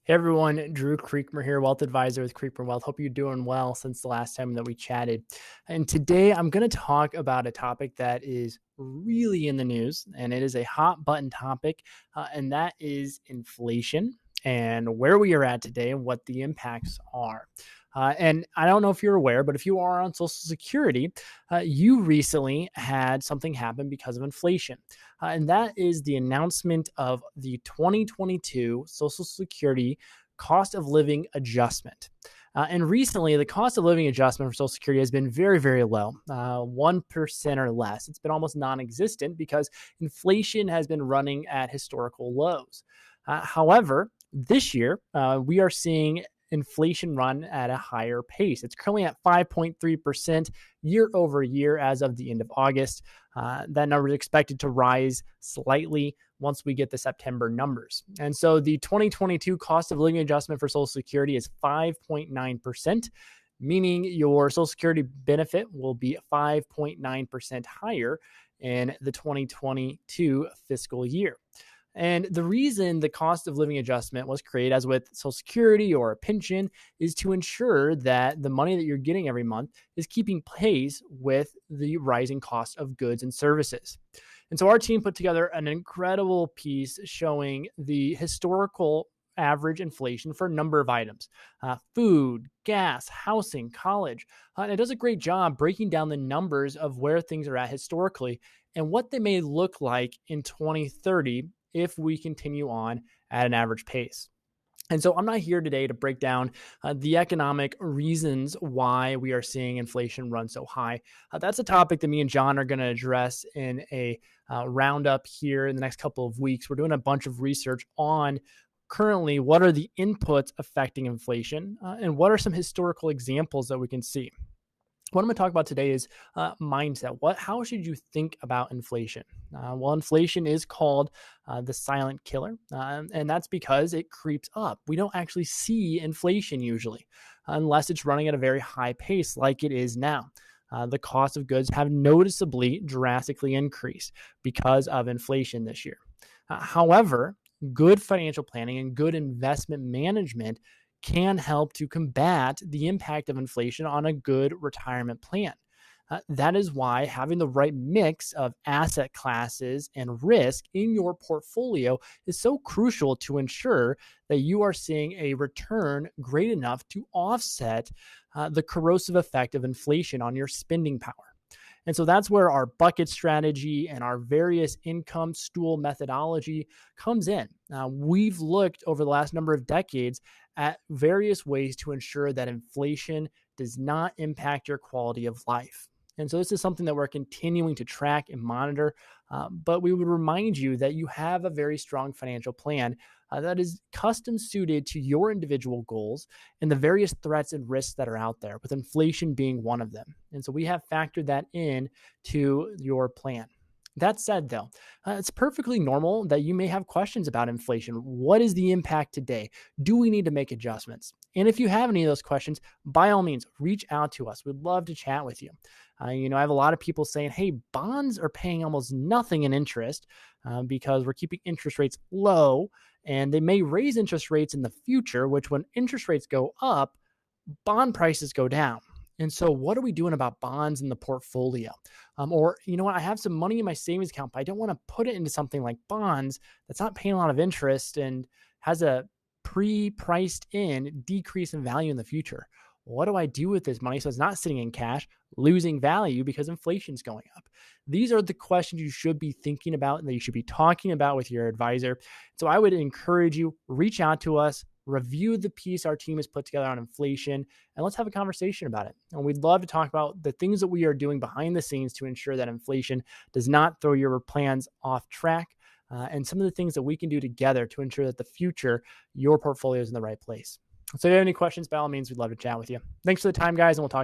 Hey everyone, Drew Creekmer here, Wealth Advisor with Creekmer Wealth. Hope you're doing well since the last time that we chatted. And today I'm going to talk about a topic that is really in the news, and it is a hot button topic, and that is inflation and where we are at today and what the impacts are. And I don't know if you're aware, but if you are on Social Security, you recently had something happen because of inflation. And that is the announcement of the 2022 Social Security cost of living adjustment. And recently, the cost of living adjustment for Social Security has been very, very low, 1% or less. It's been almost non existent because inflation has been running at historical lows. However, this year, we are seeing inflation run at a higher pace. It's currently at 5.3% year over year as of the end of August. That number is expected to rise slightly once we get the September numbers. And so the 2022 cost of living adjustment for Social Security is 5.9%, meaning your Social Security benefit will be 5.9% higher in the 2022 fiscal year. And the reason the cost of living adjustment was created, as with Social Security or a pension, is to ensure that the money that you're getting every month is keeping pace with the rising cost of goods and services. And so our team put together an incredible piece showing the historical average inflation for a number of items: food, gas, housing, college. And it does a great job breaking down the numbers of where things are at historically and what they may look like in 2030 if we continue on at an average pace. And so I'm not here today to break down the economic reasons why we are seeing inflation run so high. That's a topic that me and John are going to address in a roundup here in the next couple of weeks. We're doing a bunch of research on currently what are the inputs affecting inflation and what are some historical examples that we can see. What I'm going to talk about today is mindset. How should you think about inflation? Well, inflation is called the silent killer, and that's because it creeps up. We don't actually see inflation usually, unless it's running at a very high pace like it is now. The cost of goods have noticeably, drastically increased because of inflation this year. However, good financial planning and good investment management can help to combat the impact of inflation on a good retirement plan. That is why having the right mix of asset classes and risk in your portfolio is so crucial to ensure that you are seeing a return great enough to offset the corrosive effect of inflation on your spending power. And so that's where our bucket strategy and our various income stool methodology comes in. We've looked over the last number of decades at various ways to ensure that inflation does not impact your quality of life. And so this is something that we're continuing to track and monitor, but we would remind you that you have a very strong financial plan that is custom suited to your individual goals and the various threats and risks that are out there, with inflation being one of them. And so we have factored that in to your plan. That said, though, it's perfectly normal that you may have questions about inflation. What is the impact today? Do we need to make adjustments? And if you have any of those questions, by all means, reach out to us. We'd love to chat with you. I have a lot of people saying, hey, bonds are paying almost nothing in interest because we're keeping interest rates low, and they may raise interest rates in the future, which when interest rates go up, bond prices go down. And so what are we doing about bonds in the portfolio? Or, I have some money in my savings account, but I don't want to put it into something like bonds that's not paying a lot of interest and has a pre-priced in decrease in value in the future. What do I do with this money so it's not sitting in cash, losing value because inflation's going up? These are the questions you should be thinking about and that you should be talking about with your advisor. So I would encourage you, reach out to us, review the piece our team has put together on inflation, and let's have a conversation about it. And we'd love to talk about the things that we are doing behind the scenes to ensure that inflation does not throw your plans off track, and some of the things that we can do together to ensure that the future, your portfolio is in the right place. So if you have any questions, by all means, we'd love to chat with you. Thanks for the time, guys, and we'll talk